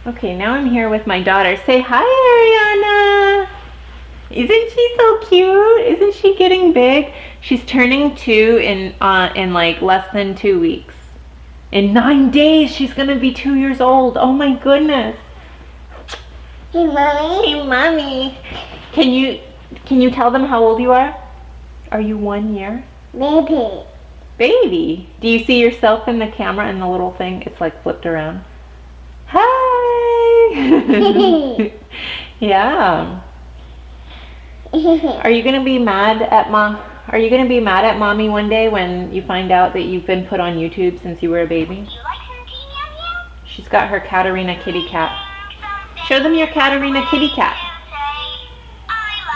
Okay, now I'm here with my daughter. Say hi, Ariana. Isn't she so cute? Isn't she getting big? She's turning 2 in like less than 2 weeks. In 9 days, she's gonna be 2 years old. Oh my goodness. Hey, Mommy. Hey, mommy. Can you tell them how old you are? Are you 1 year? Baby. Baby. Do you see yourself in the camera in the little thing? It's like flipped around. Hi. Yeah. Are you gonna be mad at mom? Are you gonna be mad at mommy one day when you find out that you've been put on YouTube since you were a baby? Do you like her tea, Meow Meow? She's got her Katarina kitty cat. Show them your Katarina kitty cat.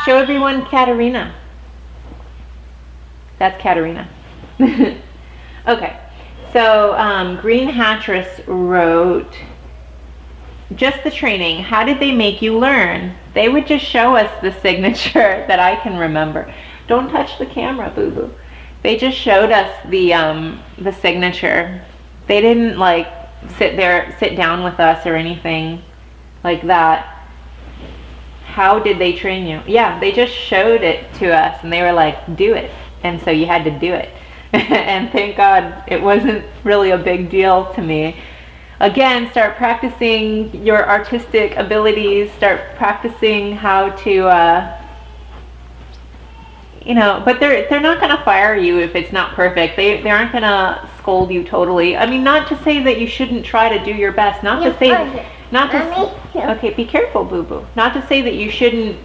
Show everyone Katarina. That's Katarina. Okay, so Green Hattress wrote, just the training. How did they make you learn? They would just show us the signature that I can remember. Don't touch the camera, boo boo. They just showed us the signature. They didn't like sit down with us or anything like that. How did they train you? Yeah, they just showed it to us and they were like, do it. And so you had to do it. And thank God it wasn't really a big deal to me. Again, start practicing your artistic abilities, start practicing how to, you know, but they're not going to fire you if it's not perfect. They aren't going to scold you totally. I mean, not to say that you shouldn't try to do your best, not to say, okay, be careful, boo-boo. Not to say that you shouldn't,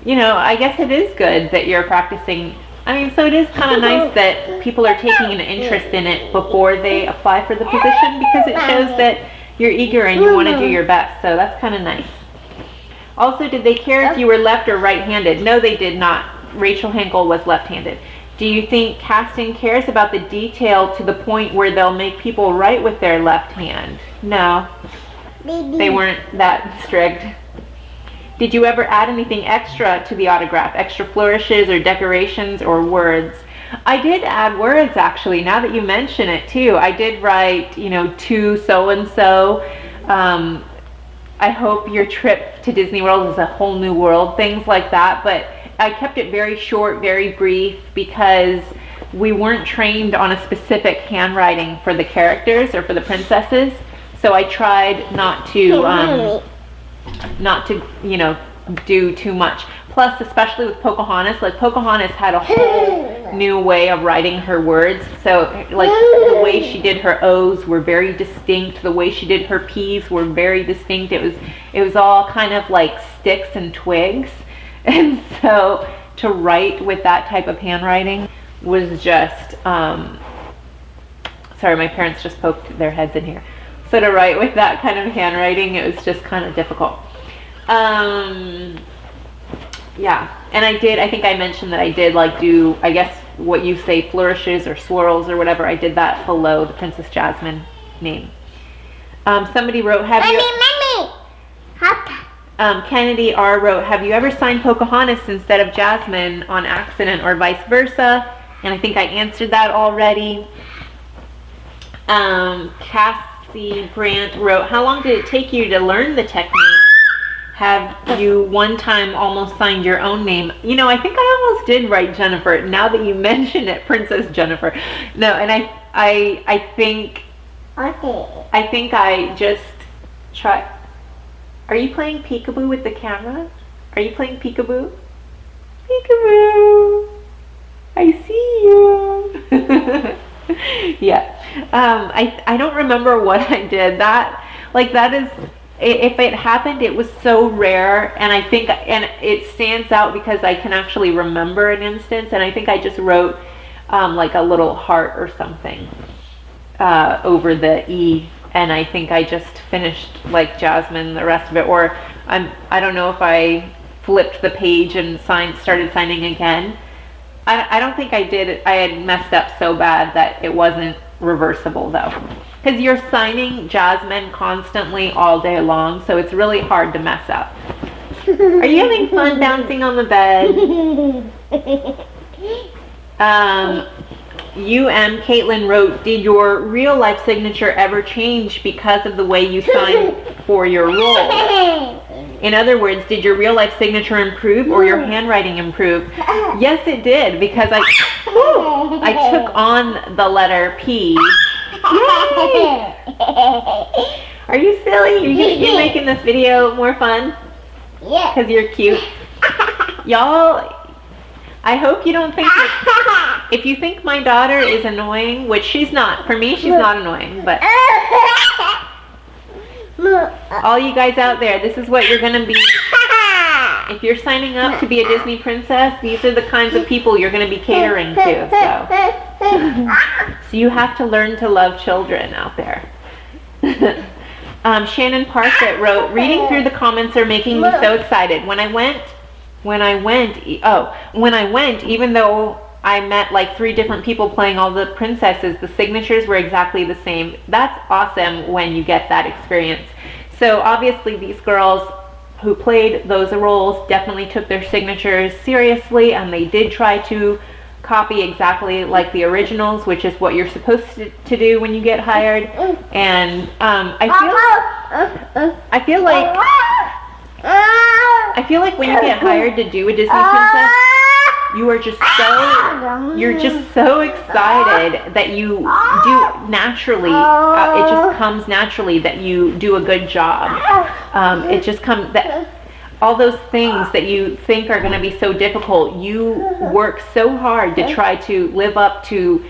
you know, I guess it is good that you're practicing. I mean, so it is kind of nice that people are taking an interest in it before they apply for the position, because it shows that you're eager and you want to do your best. So that's kind of nice. Also, did they care if you were left or right-handed? No, they did not. Rachel Henkel was left-handed. Do you think casting cares about the detail to the point where they'll make people write with their left hand? No, they weren't that strict. Did you ever add anything extra to the autograph? Extra flourishes or decorations or words? I did add words, actually, now that you mention it too. I did write, you know, to so-and-so. I hope your trip to Disney World is a whole new world, things like that. But I kept it very short, very brief, because we weren't trained on a specific handwriting for the characters or for the princesses. So I tried not to, you know, do too much. Plus, especially with Pocahontas, like Pocahontas had a whole new way of writing her words. So like the way she did her O's were very distinct. The way she did her P's were very distinct. It was all kind of like sticks and twigs. And so to write with that type of handwriting was just, sorry, my parents just poked their heads in here. So to write with that kind of handwriting, it was just kind of difficult. Yeah, and I think I mentioned that I did like do, I guess what you say, flourishes or swirls or whatever. I did that below the Princess Jasmine name. Somebody wrote, have you... Kennedy R. wrote, have you ever signed Pocahontas instead of Jasmine on accident or vice versa? And I think I answered that already. Cassie Grant wrote, how long did it take you to learn the technique? Have you one time almost signed your own name? You know, I think I almost did write Jennifer. Now that you mention it, Princess Jennifer. No, and I think I just tried. Are you playing peekaboo with the camera? Are you playing peekaboo? Peekaboo! I see you! Yeah. I don't remember what I did. That is, if it happened, it was so rare, and I think, and it stands out because I can actually remember an instance, and I think I just wrote like a little heart or something over the E. And I think I just finished like Jasmine the rest of it, or I don't know if I flipped the page and started signing again. I don't think I did. I had messed up so bad that it wasn't reversible though, because you're signing Jasmine constantly all day long, so it's really hard to mess up. Are you having fun bouncing on the bed? Caitlin wrote, did your real life signature ever change because of the way you signed for your role? In other words, did your real life signature improve or your handwriting improve? Yes, it did, because I took on the letter P. Yay! Are you silly? You're making this video more fun? Yeah. Because you're cute. Y'all, I hope you don't think if you think my daughter is annoying, which she's not. For me, she's not annoying, but all you guys out there, this is what you're going to be. If you're signing up to be a Disney princess, these are the kinds of people you're going to be catering to. So you have to learn to love children out there. Shannon Parfit wrote, reading through the comments are making me so excited. When I went, even though I met like 3 different people playing all the princesses, the signatures were exactly the same. That's awesome when you get that experience. So obviously these girls who played those roles definitely took their signatures seriously, and they did try to copy exactly like the originals, which is what you're supposed to do when you get hired. And I feel like when you get hired to do a Disney princess, you're just so excited that you do naturally. It just comes naturally that you do a good job. It just comes that all those things that you think are going to be so difficult, you work so hard to try to live up to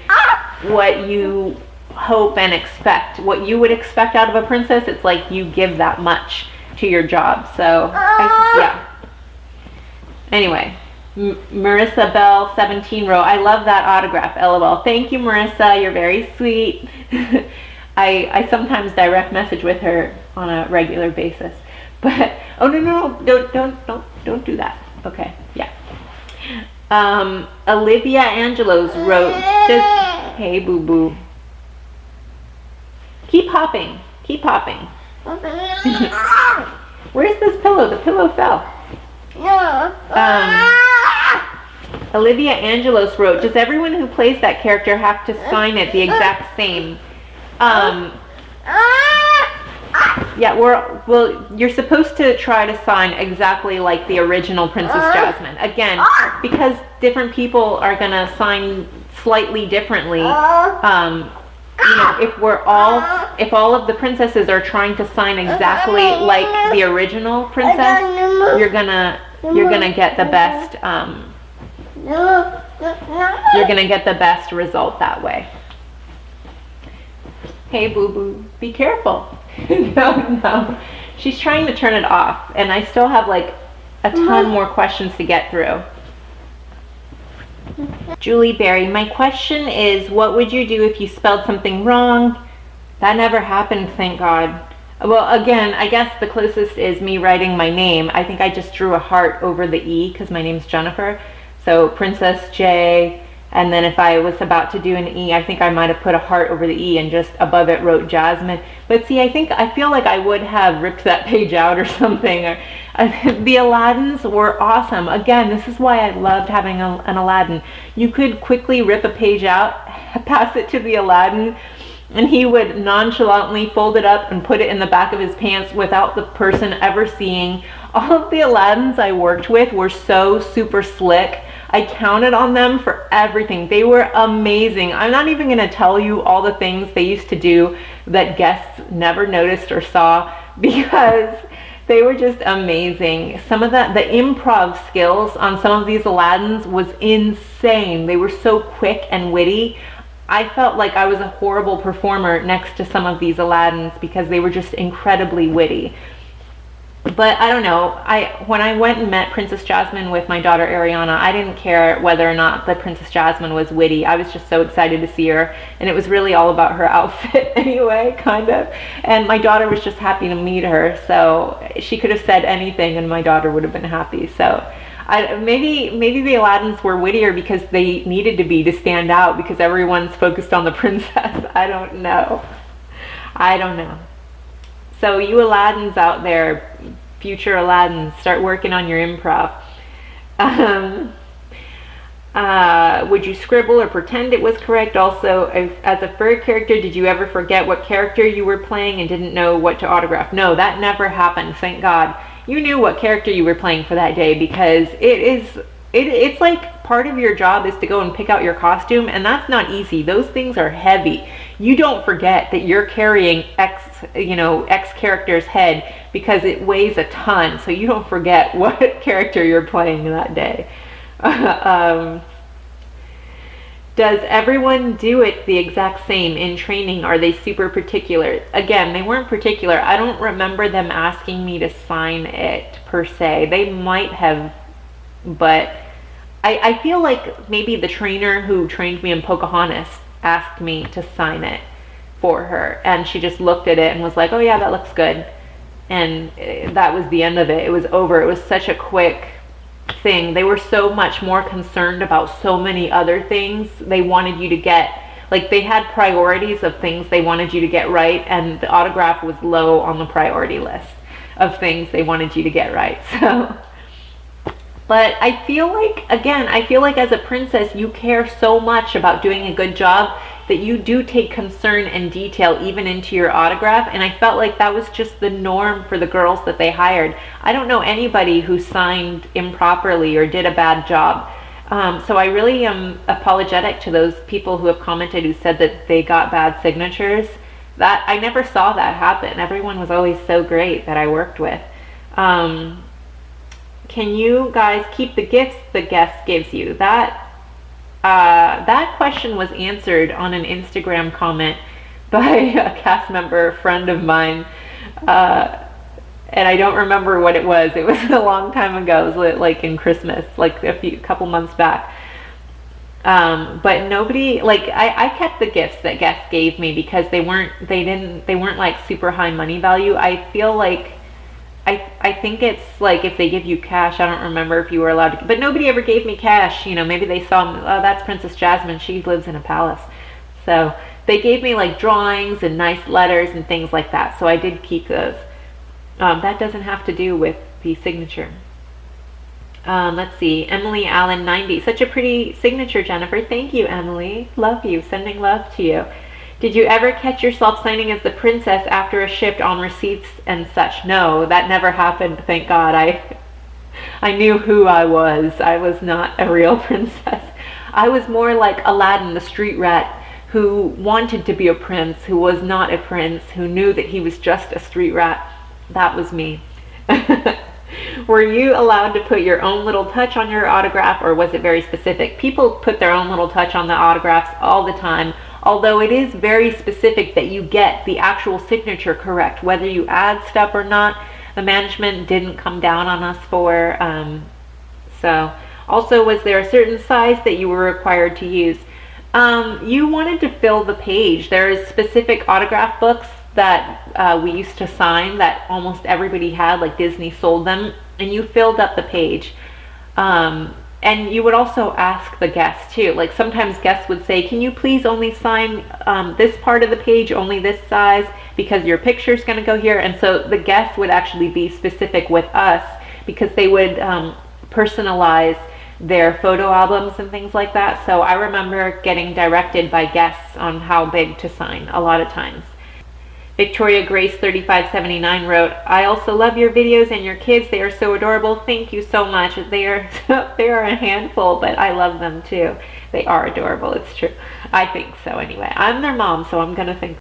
what you hope and expect. What you would expect out of a princess, it's like you give that much to your job. So yeah. Anyway, Marissa Bell 17 wrote, I love that autograph, LOL. Thank you, Marissa, you're very sweet. I sometimes direct message with her on a regular basis, but oh no, don't do that. Okay, yeah. Olivia Angelos wrote, hey boo boo, keep hopping. Where's this pillow? The pillow fell. Olivia Angelos wrote, does everyone who plays that character have to sign it the exact same? Yeah, you're supposed to try to sign exactly like the original Princess Jasmine. Again, because different people are going to sign slightly differently. You know, if all of the princesses are trying to sign exactly like the original princess, you're gonna get the best. You're gonna get the best result that way. Hey boo boo, be careful. No, she's trying to turn it off, and I still have like a ton more questions to get through. Julie Berry, my question is, what would you do if you spelled something wrong? That never happened, thank God. Well, again, I guess the closest is me writing my name. I think I just drew a heart over the E because my name's Jennifer. So Princess J, and then if I was about to do an E, I think I might have put a heart over the E and just above it wrote Jasmine. But see, I feel like I would have ripped that page out or something. The Aladdins were awesome. Again, this is why I loved having an Aladdin. You could quickly rip a page out, pass it to the Aladdin, and he would nonchalantly fold it up and put it in the back of his pants without the person ever seeing. All of the Aladdins I worked with were so super slick. I counted on them for everything. They were amazing. I'm not even going to tell you all the things they used to do that guests never noticed or saw, because they were just amazing. Some of the improv skills on some of these Aladdins was insane. They were so quick and witty. I felt like I was a horrible performer next to some of these Aladdins because they were just incredibly witty. But I don't know, when I went and met Princess Jasmine with my daughter Ariana, I didn't care whether or not the Princess Jasmine was witty. I was just so excited to see her, and it was really all about her outfit anyway, kind of. And my daughter was just happy to meet her, so she could have said anything and my daughter would have been happy. So maybe the Aladdins were wittier because they needed to be to stand out, because everyone's focused on the princess. I don't know. So you Aladdins out there, future Aladdins, start working on your improv. Would you scribble or pretend it was correct? Also, as a fur character, did you ever forget what character you were playing and didn't know what to autograph? No, that never happened, thank God. You knew what character you were playing for that day, because it's like part of your job is to go and pick out your costume, and that's not easy. Those things are heavy. You don't forget that you're carrying X character's head, because it weighs a ton, so you don't forget what character you're playing that day. Does everyone do it the exact same in training? Are they super particular? Again, they weren't particular. I don't remember them asking me to sign it per se. They might have, but I feel like maybe the trainer who trained me in Pocahontas asked me to sign it for her, and she just looked at it and was like, oh yeah, that looks good. And that was the end of it. It was over. It was such a quick thing. They were so much more concerned about so many other things they wanted you to get. Like, they had priorities of things they wanted you to get right, and the autograph was low on the priority list of things they wanted you to get right. So, but I feel like, again, as a princess, you care so much about doing a good job that you do take concern and detail even into your autograph, and I felt like that was just the norm for the girls that they hired. I don't know anybody who signed improperly or did a bad job. So I really am apologetic to those people who have commented who said that they got bad signatures. That I never saw that happen. Everyone was always so great that I worked with. Can you guys keep the gifts the guest gives you? That question was answered on an Instagram comment by a cast member, a friend of mine, and I don't remember what it was. It was a long time ago. It was like in Christmas, like a couple months back. But nobody, like, I kept the gifts that guests gave me because they weren't like super high money value. I feel like I think it's like if they give you cash, I don't remember if you were allowed to, but nobody ever gave me cash. Maybe they saw, oh, that's Princess Jasmine, she lives in a palace. So they gave me like drawings and nice letters and things like that. So I did keep those. That doesn't have to do with the signature. Let's see, Emily Allen 90. Such a pretty signature, Jennifer. Thank you, Emily. Love you. Sending love to you. Did you ever catch yourself signing as the princess after a shift on receipts and such? No, that never happened, thank God. I knew who I was. I was not a real princess. I was more like Aladdin, the street rat, who wanted to be a prince, who was not a prince, who knew that he was just a street rat. That was me. Were you allowed to put your own little touch on your autograph, or was it very specific? People put their own little touch on the autographs all the time, although it is very specific that you get the actual signature correct, whether you add stuff or not. The management didn't come down on us for. So, also, was there a certain size that you were required to use? You wanted to fill the page. There is specific autograph books that we used to sign that almost everybody had, like Disney sold them, and you filled up the page. And you would also ask the guests too. Like, sometimes guests would say, can you please only sign this part of the page, only this size, because your picture's going to go here. And so the guests would actually be specific with us, because they would personalize their photo albums and things like that. So I remember getting directed by guests on how big to sign a lot of times. Victoria Grace 3579 wrote, I also love your videos and your kids. They are so adorable. Thank you so much. They are a handful, but I love them too. They are adorable. It's true. I think so anyway. I'm their mom, so I'm going to think